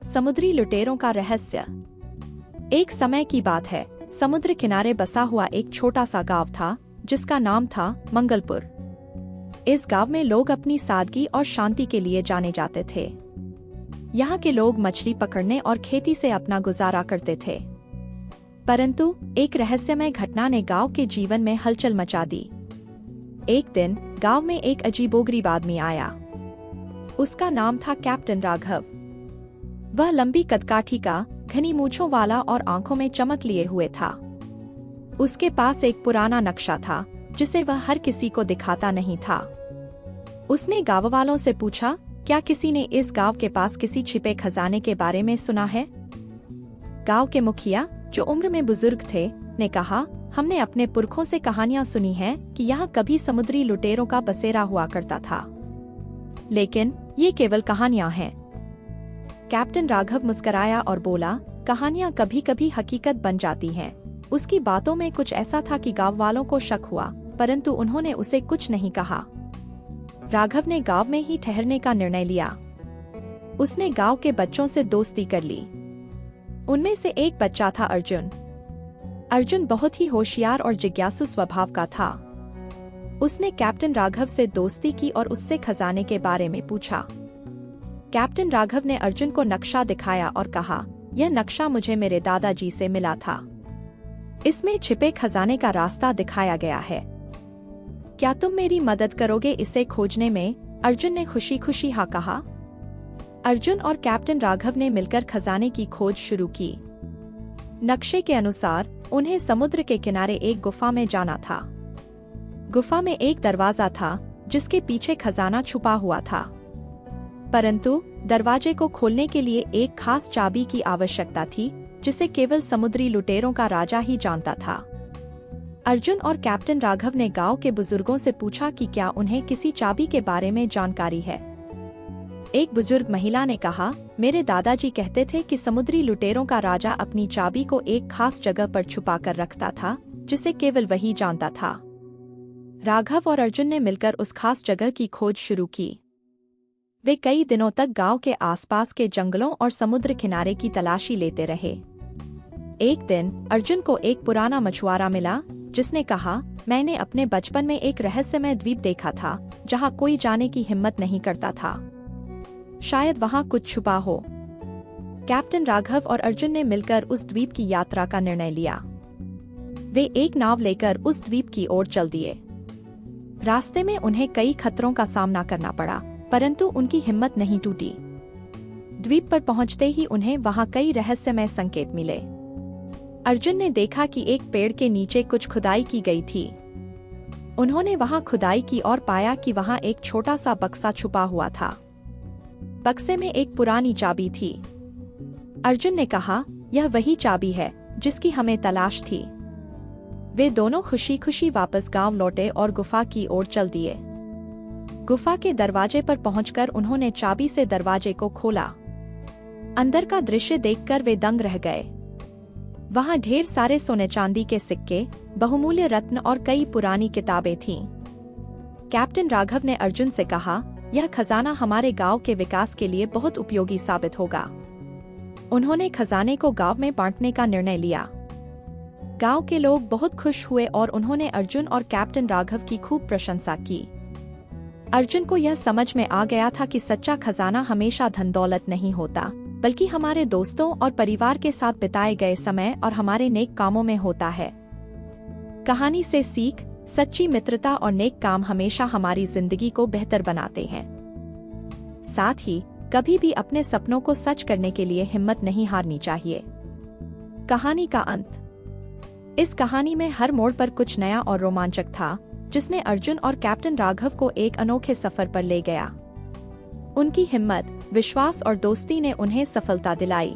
समुद्री लुटेरों का रहस्य। एक समय की बात है, समुद्र किनारे बसा हुआ एक छोटा सा गांव था जिसका नाम था मंगलपुर। इस गांव में लोग अपनी सादगी और शांति के लिए जाने जाते थे। यहाँ के लोग मछली पकड़ने और खेती से अपना गुजारा करते थे। परंतु एक रहस्यमय घटना ने गांव के जीवन में हलचल मचा दी। एक दिन गांव में एक अजीबोगरीब आदमी आया। उसका नाम था कैप्टन राघव। वह लंबी कदकाठी का, घनी मूंछों वाला और आंखों में चमक लिए हुए था। उसके पास एक पुराना नक्शा था जिसे वह हर किसी को दिखाता नहीं था। उसने गांव वालों से पूछा, क्या किसी ने इस गांव के पास किसी छिपे खजाने के बारे में सुना है? गांव के मुखिया, जो उम्र में बुजुर्ग थे, ने कहा, हमने अपने पुरखों से कहानियां सुनी हैं कि यहाँ कभी समुद्री लुटेरों का बसेरा हुआ करता था, लेकिन ये केवल कहानियां हैं। कैप्टन राघव मुस्कराया और बोला, कहानियां कभी कभी हकीकत बन जाती हैं। उसकी बातों में कुछ ऐसा था कि गांव वालों को शक हुआ, परंतु उन्होंने उसे कुछ नहीं कहा। राघव ने गांव में ही ठहरने का निर्णय लिया। उसने गांव के बच्चों से दोस्ती कर ली। उनमें से एक बच्चा था अर्जुन। अर्जुन बहुत ही होशियार और जिज्ञासु स्वभाव का था। उसने कैप्टन राघव से दोस्ती की और उससे खजाने के बारे में पूछा। कैप्टन राघव ने अर्जुन को नक्शा दिखाया और कहा, यह नक्शा मुझे मेरे दादाजी से मिला था। इसमें छिपे खजाने का रास्ता दिखाया गया है। क्या तुम मेरी मदद करोगे इसे खोजने में? अर्जुन ने खुशी खुशी हाँ कहा। अर्जुन और कैप्टन राघव ने मिलकर खजाने की खोज शुरू की। नक्शे के अनुसार उन्हें समुद्र के किनारे एक गुफा में जाना था। गुफा में एक दरवाजा था जिसके पीछे खजाना छुपा हुआ था, परंतु दरवाजे को खोलने के लिए एक खास चाबी की आवश्यकता थी जिसे केवल समुद्री लुटेरों का राजा ही जानता था। अर्जुन और कैप्टन राघव ने गांव के बुजुर्गों से पूछा कि क्या उन्हें किसी चाबी के बारे में जानकारी है। एक बुजुर्ग महिला ने कहा, मेरे दादाजी कहते थे कि समुद्री लुटेरों का राजा अपनी चाबी को एक खास जगह पर छुपा कर रखता था जिसे केवल वही जानता था। राघव और अर्जुन ने मिलकर उस खास जगह की खोज शुरू की। वे कई दिनों तक गांव के आसपास के जंगलों और समुद्र किनारे की तलाशी लेते रहे। एक दिन अर्जुन को एक पुराना मछुआरा मिला जिसने कहा, मैंने अपने बचपन में एक रहस्यमय द्वीप देखा था जहां कोई जाने की हिम्मत नहीं करता था। शायद वहां कुछ छुपा हो। कैप्टन राघव और अर्जुन ने मिलकर उस द्वीप की यात्रा का निर्णय लिया। वे एक नाव लेकर उस द्वीप की ओर चल दिए। रास्ते में उन्हें कई खतरों का सामना करना पड़ा, परंतु उनकी हिम्मत नहीं टूटी। द्वीप पर पहुंचते ही उन्हें वहां कई रहस्यमय संकेत मिले। अर्जुन ने देखा कि एक पेड़ के नीचे कुछ खुदाई की गई थी। उन्होंने वहां खुदाई की और पाया कि वहां एक छोटा सा बक्सा छुपा हुआ था। बक्से में एक पुरानी चाबी थी। अर्जुन ने कहा, यह वही चाबी है जिसकी हमें तलाश थी। वे दोनों खुशी खुशी वापस गांव लौटे और गुफा की ओर चल दिए। गुफा के दरवाजे पर पहुंचकर उन्होंने चाबी से दरवाजे को खोला। अंदर का दृश्य देखकर वे दंग रह गए। वहां ढेर सारे सोने चांदी के सिक्के, बहुमूल्य रत्न और कई पुरानी किताबें थीं। कैप्टन राघव ने अर्जुन से कहा, यह खजाना हमारे गांव के विकास के लिए बहुत उपयोगी साबित होगा। उन्होंने खजाने को गांव में बांटने का निर्णय लिया। गांव के लोग बहुत खुश हुए और उन्होंने अर्जुन और कैप्टन राघव की खूब प्रशंसा की। अर्जुन को यह समझ में आ गया था कि सच्चा खजाना हमेशा धन दौलत नहीं होता, बल्कि हमारे दोस्तों और परिवार के साथ बिताए गए समय और हमारे नेक कामों में होता है। कहानी से सीख, सच्ची मित्रता और नेक काम हमेशा हमारी जिंदगी को बेहतर बनाते हैं। साथ ही कभी भी अपने सपनों को सच करने के लिए हिम्मत नहीं हारनी चाहिए। कहानी का अंत। इस कहानी में हर मोड़ पर कुछ नया और रोमांचक था, जिसने अर्जुन और कैप्टन राघव को एक अनोखे सफर पर ले गया। उनकी हिम्मत, विश्वास और दोस्ती ने उन्हें सफलता दिलाई।